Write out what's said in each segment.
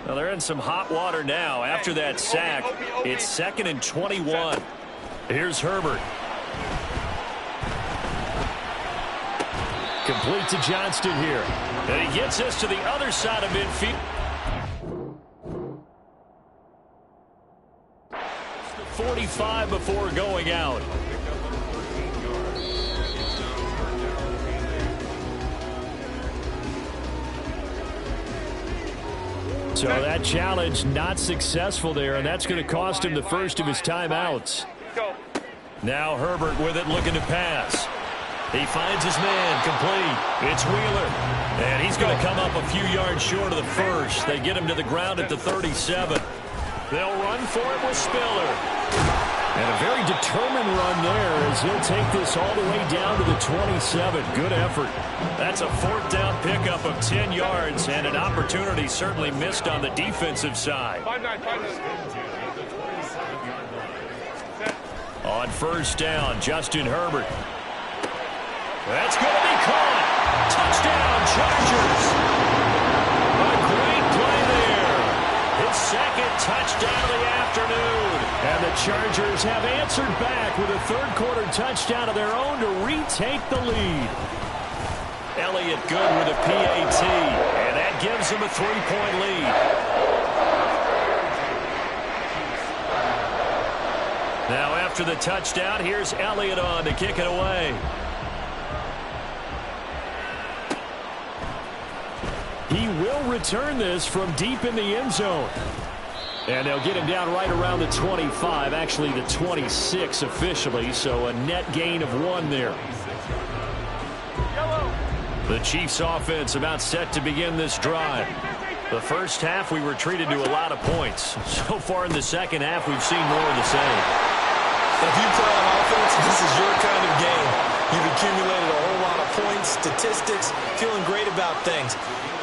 Well, they're in some hot water now. After that sack, it's 2nd and 21. Here's Herbert. Complete to Johnston here. And he gets us to the other side of midfield. 45 before going out. So that challenge not successful there, and that's going to cost him the first of his timeouts. Now Herbert with it, looking to pass. He finds his man, complete. It's Wheeler. And he's going to come up a few yards short of the first. They get him to the ground at the 37. They'll run for it with Spiller. And a very determined run there as he'll take this all the way down to the 27. Good effort. That's a 4th down pickup of 10 yards and an opportunity certainly missed on the defensive side. 5-9. On 1st down, Justin Herbert. That's going to be caught. Touchdown, Chargers. A great play there. His 2nd touchdown of the afternoon. And the Chargers have answered back with a 3rd quarter touchdown of their own to retake the lead. Elliott good with a PAT. And that gives them a 3-point lead. Now after the touchdown, here's Elliott on to kick it away. He will return this from deep in the end zone. And they'll get him down right around the 25, actually the 26 officially, so a net gain of 1 there. The Chiefs offense about set to begin this drive. The first half we were treated to a lot of points. So far in the second half we've seen more of the same. If you play on offense, this is your kind of game. You've accumulated a whole lot of points, statistics, feeling great about things.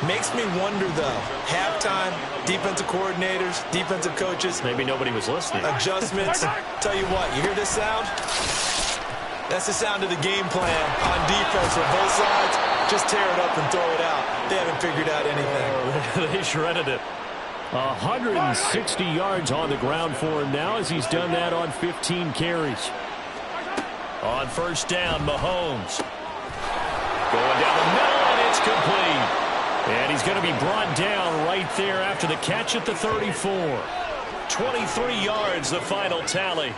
Makes me wonder, though, halftime, defensive coordinators, defensive coaches. Maybe nobody was listening. Adjustments. Tell you what, you hear this sound? That's the sound of the game plan on defense for both sides. Just tear it up and throw it out. They haven't figured out anything. They shredded it. 160 yards on the ground for him now as he's done that on 15 carries. On 1st down, Mahomes. Going down the middle, and it's complete. And he's going to be brought down right there after the catch at the 34. 23 yards, the final tally.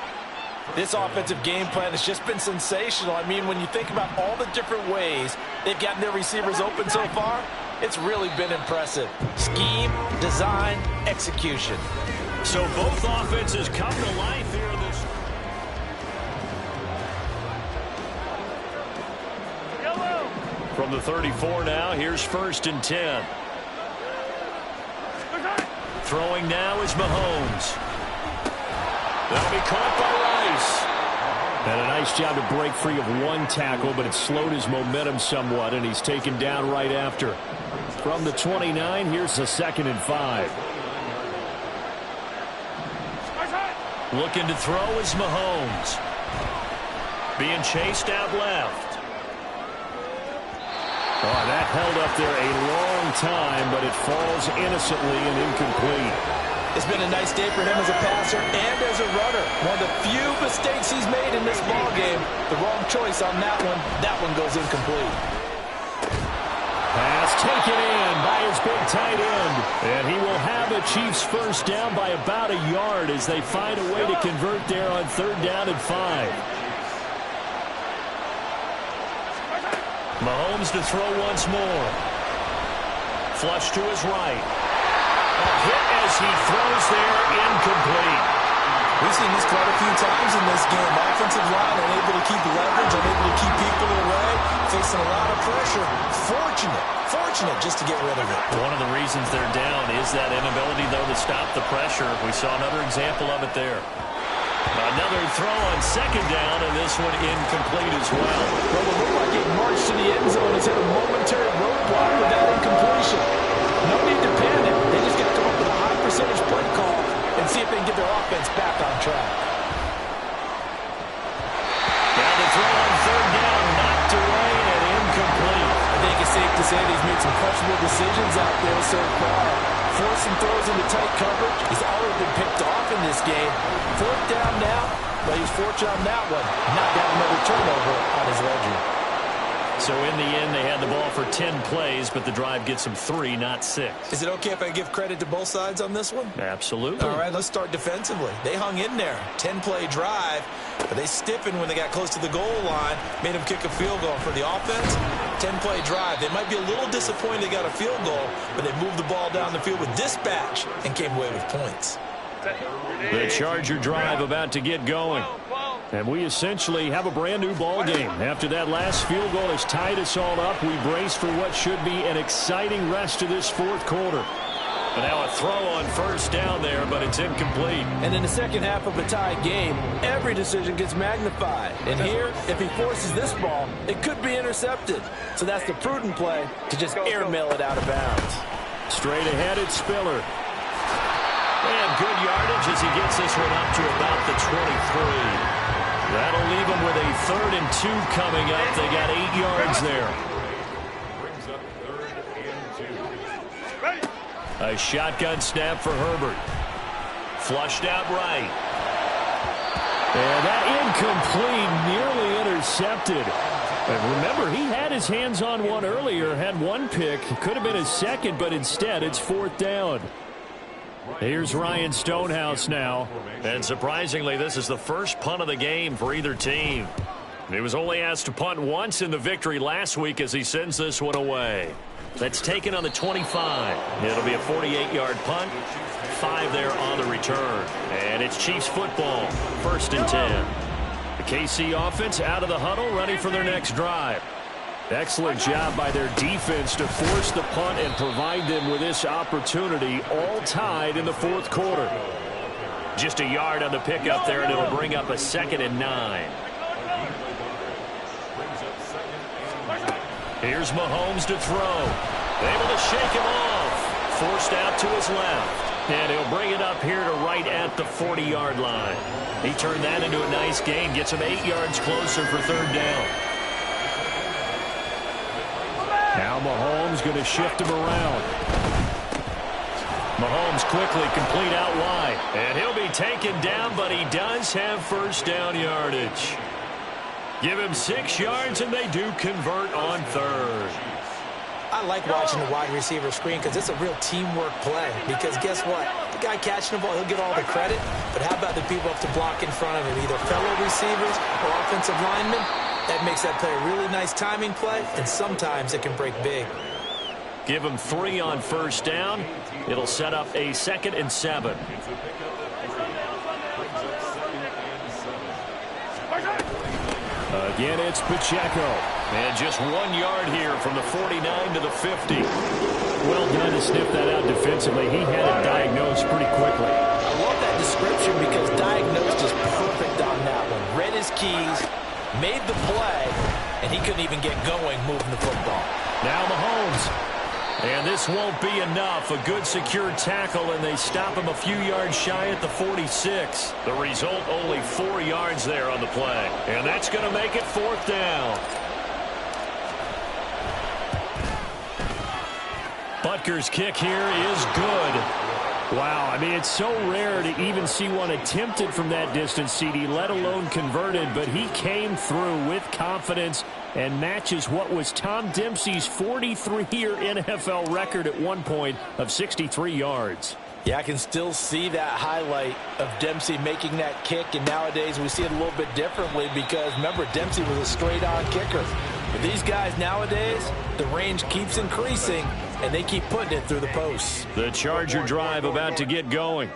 This offensive game plan has just been sensational. I mean, when you think about all the different ways they've gotten their receivers open so far, it's really been impressive. Scheme, design, execution. So both offenses come to life here in this. From the 34 now, here's 1st and 10. Throwing now is Mahomes. That'll be caught by Rice. And a nice job to break free of 1 tackle, but it slowed his momentum somewhat, and he's taken down right after. From the 29, here's a 2nd and 5. Looking to throw is Mahomes. Being chased out left. Oh, that held up there a long time, but it falls innocently and incomplete. It's been a nice day for him as a passer and as a runner. One of the few mistakes he's made in this ballgame. The wrong choice on that one. That one goes incomplete. Pass taken in by his big tight end. And he will have the Chiefs first down by about a yard as they find a way to convert there on 3rd down and 5. Mahomes to throw once more. Flush to his right. A hit as he throws there, incomplete. We've seen this quite a few times in this game. Offensive line unable to keep leverage, unable to keep people away, facing a lot of pressure. Fortunate just to get rid of it. One of the reasons they're down is that inability, though, to stop the pressure. We saw another example of it there. Another throw on 2nd down, and this one incomplete as well. Well, it looked like it marched to the end zone. Has hit a momentary roadblock with that incompletion. No need to panic. They just got to come up with a high percentage play call and see if they can get their offense back on track. Now the throw on 3rd down, knocked away and incomplete. I think it's safe to say he's made some questionable decisions out there so far. force some throws into tight coverage. He's already been picked off in this game. Fourth down now, but he's fortunate on that one. Not got another turnover on his ledger. So in the end, they had the ball for 10 plays, but the drive gets them 3, not 6. Is it okay if I give credit to both sides on this one? Absolutely. All right, let's start defensively. They hung in there. 10-play drive, but they stiffened when they got close to the goal line, made them kick a field goal. For the offense, 10-play drive. They might be a little disappointed they got a field goal, but they moved the ball down the field with dispatch and came away with points. The Charger drive about to get going. And we essentially have a brand-new ball game. After that last field goal has tied us all up, we brace for what should be an exciting rest of this fourth quarter. And now a throw on first down there, but it's incomplete. And in the second half of a tied game, every decision gets magnified. And here, if he forces this ball, it could be intercepted. So that's the prudent play to just airmail it out of bounds. Straight ahead, it's Spiller. And good yardage as he gets this one up to about the 23. That'll leave them with a 3rd and 2 coming up. They got 8 yards there. A shotgun snap for Herbert. Flushed out right. And that incomplete, nearly intercepted. And remember, he had his hands on one earlier, had one pick. Could have been his second, but instead it's 4th down. Here's Ryan Stonehouse now. And surprisingly, this is the first punt of the game for either team. He was only asked to punt once in the victory last week as he sends this one away. That's taken on the 25. It'll be a 48-yard punt. 5 there on the return. And it's Chiefs football. 1st and 10. The KC offense out of the huddle, ready for their next drive. Excellent job by their defense to force the punt and provide them with this opportunity, all tied in the fourth quarter. Just a yard on the pickup there, and it'll bring up a 2nd and 9. Here's Mahomes to throw. Able to shake him off. Forced out to his left. And he'll bring it up here to right at the 40-yard line. He turned that into a nice gain. Gets him 8 yards closer for 3rd down. Now Mahomes going to shift him around. Mahomes quickly complete out wide. And he'll be taken down, but he does have 1st down yardage. Give him 6 yards, and they do convert on 3rd. I like watching the wide receiver screen because it's a real teamwork play. Because guess what? The guy catching the ball, he'll get all the credit. But how about the people up to block in front of him, either fellow receivers or offensive linemen? That makes that play a really nice timing play, and sometimes it can break big. Give him 3 on 1st down. It'll set up a 2nd and 7. Again, it's Pacheco. And just 1 yard here from the 49 to the 50. Well done to sniff that out defensively. He had it diagnosed pretty quickly. I love that description because diagnosed is perfect on that one. Read his keys, made the play, and he couldn't even get going moving the football. Now Mahomes. And this won't be enough. A good secure tackle, and they stop him a few yards shy at the 46. The result, only 4 yards there on the play. And that's going to make it 4th down. Butker's kick here is good. Wow, I mean, it's so rare to even see one attempted from that distance, CD, let alone converted, but he came through with confidence and matches what was Tom Dempsey's 43-year NFL record at one point of 63 yards. Yeah, I can still see that highlight of Dempsey making that kick, and nowadays we see it a little bit differently because, remember, Dempsey was a straight-on kicker. But these guys nowadays, the range keeps increasing, and they keep putting it through the posts. The Charger drive about to get going.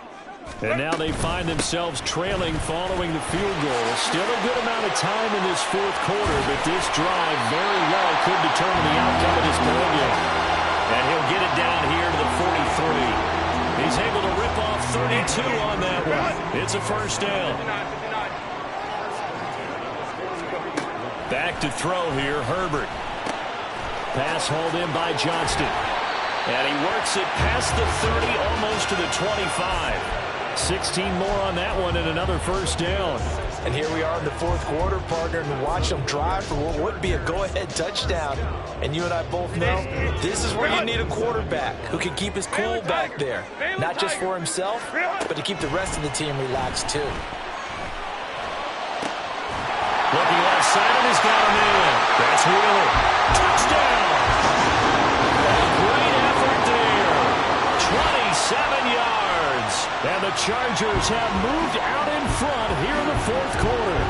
And now they find themselves trailing following the field goal. Still a good amount of time in this fourth quarter, but this drive very well could determine the outcome of this ball game. And he'll get it down here to the 43. He's able to rip off 32 on that one. It's a 1st down. Back to throw here, Herbert. Pass hauled in by Johnston. And he works it past the 30, almost to the 25. 16 more on that one and another 1st down. And here we are in the fourth quarter, partner, and watch them drive for what would be a go-ahead touchdown. And you and I both know this is where you need a quarterback who can keep his cool back there. Not just for himself, but to keep the rest of the team relaxed too. Looking left side, and he's got him in. That's Wheeler. Touchdown! A great effort there. 27 yards. And the Chargers have moved out in front here in the fourth quarter.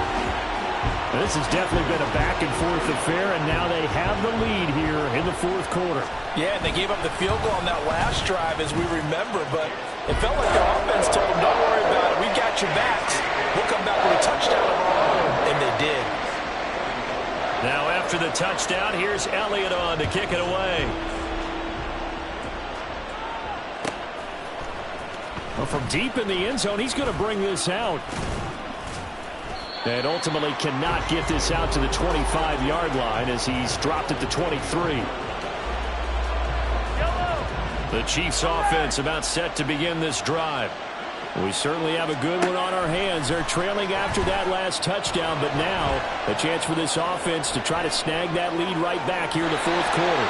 This has definitely been a back-and-forth affair, and now they have the lead here in the fourth quarter. Yeah, and they gave up the field goal on that last drive, as we remember, but it felt like their offense told them, don't worry about it. We got your backs. We'll come back with a touchdown of our own, and they did. Now after the touchdown, here's Elliott on to kick it away. Well, from deep in the end zone, he's going to bring this out. And ultimately cannot get this out to the 25-yard line as he's dropped at the 23. The Chiefs offense about set to begin this drive. We certainly have a good one on our hands. They're trailing after that last touchdown, but now a chance for this offense to try to snag that lead right back here in the fourth quarter.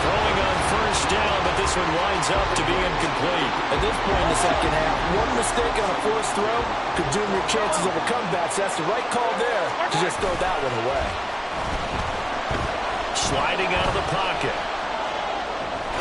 Throwing on first down, but this one winds up to be incomplete. At this point in the second half, one mistake on a forced throw could doom your chances of a comeback. So that's the right call there to just throw that one away. Sliding out of the pocket.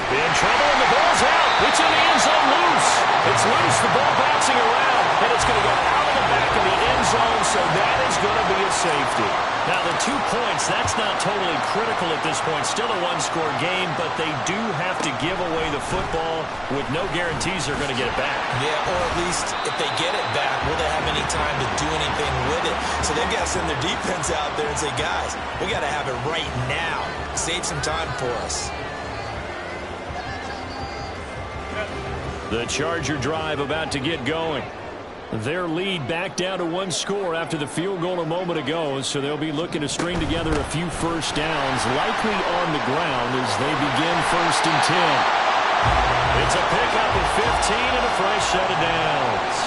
In trouble, and the ball's out. It's in the end zone loose. It's loose, the ball bouncing around, and it's going to go out of the back of the end zone, so that is going to be a safety. Now, the 2 points, that's not totally critical at this point. Still a one-score game, but they do have to give away the football with no guarantees they're going to get it back. Yeah, or at least if they get it back, will they have any time to do anything with it? So they've got to send their defense out there and say, guys, we got to have it right now. Save some time for us. The Charger drive about to get going. Their lead back down to 1 score after the field goal a moment ago, so they'll be looking to string together a few first downs, likely on the ground as they begin 1st and 10. It's a pickup of 15 and a fresh set of downs.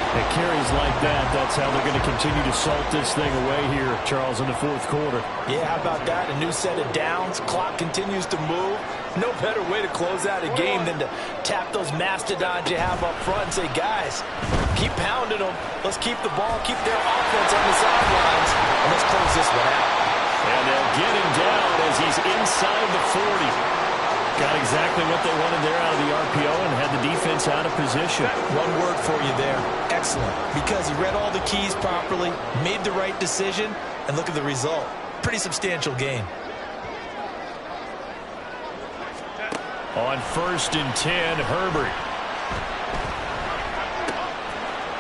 It carries like that. That's how they're going to continue to salt this thing away here, Charles, in the fourth quarter. Yeah, how about that? A new set of downs. Clock continues to move. No better way to close out a game than to tap those mastodons you have up front and say, guys, keep pounding them. Let's keep the ball, keep their offense on the sidelines, and let's close this one out. And they'll get him down as he's inside the 40. Got exactly what they wanted there out of the RPO and had the defense out of position. One word for you there, excellent, because he read all the keys properly, made the right decision, and look at the result. Pretty substantial game. On 1st and 10, Herbert.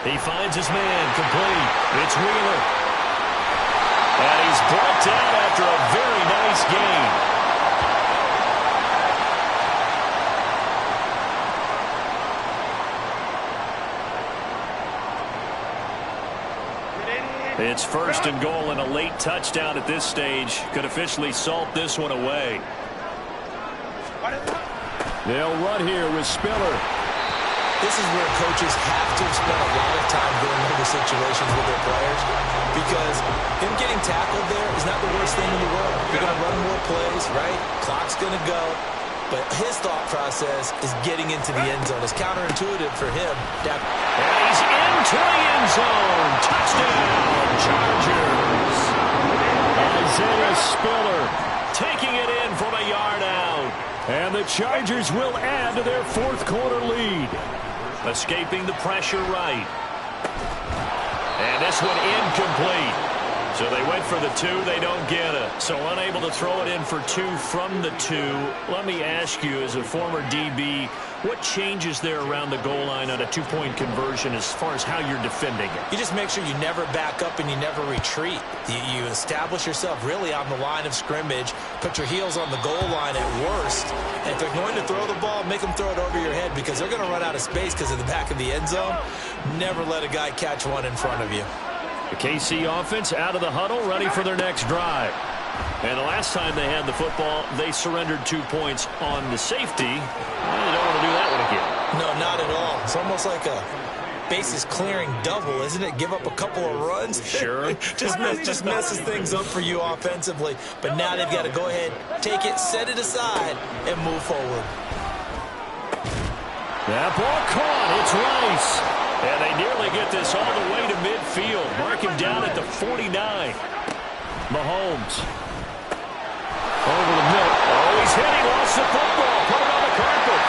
He finds his man complete. It's Wheeler. And he's brought down after a very nice game. It's 1st and goal, and a late touchdown at this stage could officially salt this one away. They'll run here with Spiller. This is where coaches have to spend a lot of time going over situations with their players, because him getting tackled there is not the worst thing in the world. You're going to run more plays, right? Clock's going to go. But his thought process is getting into the end zone. It's counterintuitive for him. And he's into the end zone. Touchdown, Chargers. Isaiah Spiller taking it in from a yard out. And the Chargers will add to their fourth quarter lead. Escaping the pressure right. And this one incomplete. So they went for the 2, they don't get it. So unable to throw it in for 2 from the 2. Let me ask you, as a former DB, what changes there around the goal line on a 2-point conversion as far as how you're defending it? You just make sure you never back up and you never retreat. You establish yourself really on the line of scrimmage, put your heels on the goal line at worst, and if they're going to throw the ball, make them throw it over your head, because they're going to run out of space because of the back of the end zone. Never let a guy catch one in front of you. The KC offense out of the huddle, ready for their next drive. And the last time they had the football, they surrendered 2 points on the safety. Well, they don't want to do that one again. No, not at all. It's almost like a bases clearing double, isn't it? Give up a couple of runs. Sure. just messes things up for you offensively. But now they've got to go ahead, take it, set it aside, and move forward. That ball caught. It's Rice. And they nearly get this all the way to midfield. Mark him down at the 49. Mahomes. Over the middle. Oh, he's hit. He lost the football. Put it on the carpet.